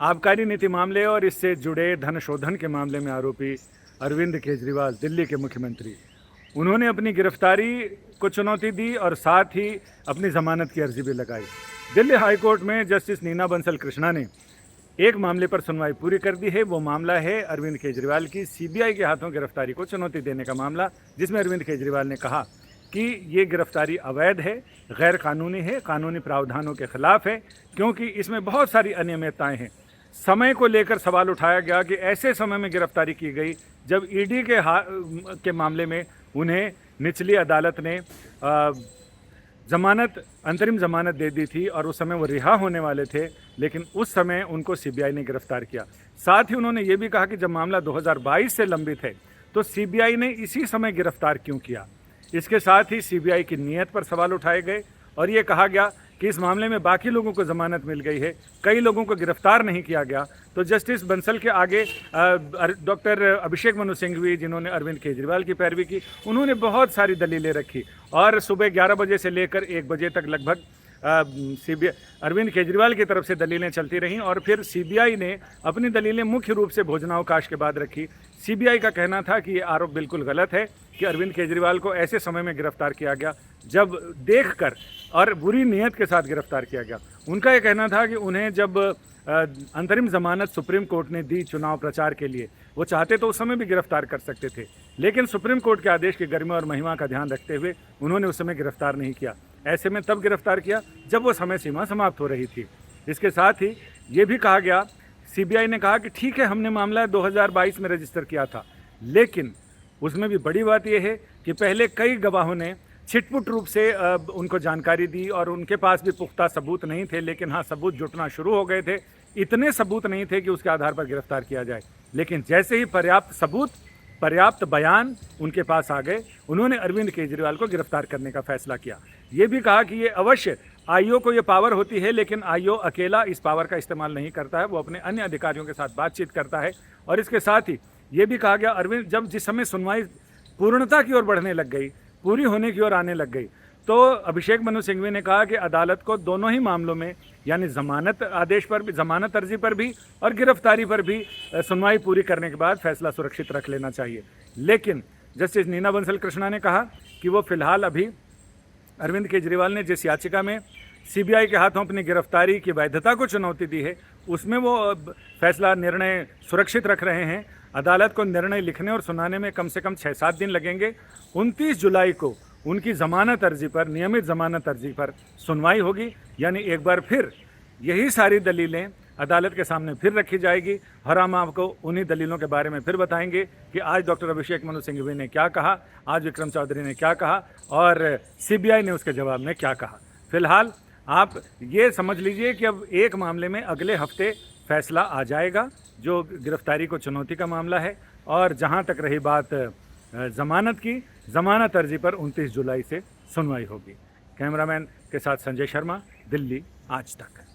आबकारी नीति मामले और इससे जुड़े धन शोधन के मामले में आरोपी अरविंद केजरीवाल दिल्ली के मुख्यमंत्री, उन्होंने अपनी गिरफ्तारी को चुनौती दी और साथ ही अपनी जमानत की अर्जी भी लगाई। दिल्ली हाईकोर्ट में जस्टिस नीना बंसल कृष्णा ने एक मामले पर सुनवाई पूरी कर दी है। वो मामला है अरविंद केजरीवाल की सीबीआई के हाथों गिरफ्तारी को चुनौती देने का मामला, जिसमें अरविंद केजरीवाल ने कहा कि ये गिरफ्तारी अवैध है, गैर कानूनी है, कानूनी प्रावधानों के खिलाफ है, क्योंकि इसमें बहुत सारी अनियमितताएं हैं। समय को लेकर सवाल उठाया गया कि ऐसे समय में गिरफ्तारी की गई जब ईडी के मामले में उन्हें निचली अदालत ने अंतरिम जमानत दे दी थी और उस समय वो रिहा होने वाले थे, लेकिन उस समय उनको सीबीआई ने गिरफ्तार किया। साथ ही उन्होंने ये भी कहा कि जब मामला 2022 से लंबित है तो सीबीआई ने इसी समय गिरफ्तार क्यों किया। इसके साथ ही सीबीआई की नीयत पर सवाल उठाए गए और ये कहा गया कि इस मामले में बाकी लोगों को जमानत मिल गई है, कई लोगों को गिरफ्तार नहीं किया गया। तो जस्टिस बंसल के आगे डॉक्टर अभिषेक मनु सिंघवी, जिन्होंने अरविंद केजरीवाल की पैरवी की, उन्होंने बहुत सारी दलीलें रखी और सुबह 11 बजे से लेकर 1 बजे तक लगभग अरविंद केजरीवाल की तरफ से दलीलें चलती रहीं और फिर सीबीआई ने अपनी दलीलें मुख्य रूप से भोजनावकाश के बाद रखी। सीबीआई का कहना था कि ये आरोप बिल्कुल गलत है कि अरविंद केजरीवाल को ऐसे समय में गिरफ्तार किया गया जब देखकर और बुरी नीयत के साथ गिरफ्तार किया गया। उनका ये कहना था कि उन्हें जब अंतरिम जमानत सुप्रीम कोर्ट ने दी चुनाव प्रचार के लिए, वो चाहते तो उस समय भी गिरफ्तार कर सकते थे, लेकिन सुप्रीम कोर्ट के आदेश की गरिमा और महिमा का ध्यान रखते हुए उन्होंने उस समय गिरफ्तार नहीं किया। ऐसे में तब गिरफ्तार किया जब वो समय सीमा समाप्त हो रही थी। इसके साथ ही ये भी कहा गया, सीबीआई ने कहा कि ठीक है, हमने मामला 2022 में रजिस्टर किया था, लेकिन उसमें भी बड़ी बात यह है कि पहले कई गवाहों ने छिटपुट रूप से उनको जानकारी दी और उनके पास भी पुख्ता सबूत नहीं थे, लेकिन हाँ, सबूत जुटना शुरू हो गए थे। इतने सबूत नहीं थे कि उसके आधार पर गिरफ्तार किया जाए, लेकिन जैसे ही पर्याप्त सबूत, पर्याप्त बयान उनके पास आ गए, उन्होंने अरविंद केजरीवाल को गिरफ्तार करने का फैसला किया। ये भी कहा कि ये अवश्य आईओ को ये पावर होती है, लेकिन आईओ अकेला इस पावर का इस्तेमाल नहीं करता है, वो अपने अन्य अधिकारियों के साथ बातचीत करता है। और इसके साथ ही ये भी कहा गया, अरविंद जिस समय सुनवाई पूर्णता की ओर बढ़ने लग गई, पूरी होने की ओर आने लग गई, तो अभिषेक मनु सिंघवी ने कहा कि अदालत को दोनों ही मामलों में, यानी जमानत आदेश पर भी, जमानत अर्जी पर भी और गिरफ्तारी पर भी सुनवाई पूरी करने के बाद फैसला सुरक्षित रख लेना चाहिए। लेकिन जस्टिस नीना बंसल कृष्णा ने कहा कि वो फिलहाल अभी अरविंद केजरीवाल ने जिस याचिका में सीबीआई के हाथों अपनी गिरफ्तारी की वैधता को चुनौती दी है, उसमें वो फैसला, निर्णय सुरक्षित रख रहे हैं। अदालत को निर्णय लिखने और सुनाने में कम से कम 6-7 दिन लगेंगे। 29 जुलाई को उनकी जमानत अर्जी पर, नियमित जमानत अर्जी पर सुनवाई होगी, यानी एक बार फिर यही सारी दलीलें अदालत के सामने फिर रखी जाएगी और हम आपको उन्हीं दलीलों के बारे में फिर बताएंगे कि आज डॉक्टर अभिषेक मनु सिंघवी ने क्या कहा, आज विक्रम चौधरी ने क्या कहा और सीबीआई ने उसके जवाब में क्या कहा। फिलहाल आप ये समझ लीजिए कि अब एक मामले में अगले हफ्ते फैसला आ जाएगा, जो गिरफ्तारी को चुनौती का मामला है, और जहां तक रही बात जमानत की, जमानत अर्जी पर 29 जुलाई से सुनवाई होगी। कैमरामैन के साथ संजय शर्मा, दिल्ली आज तक।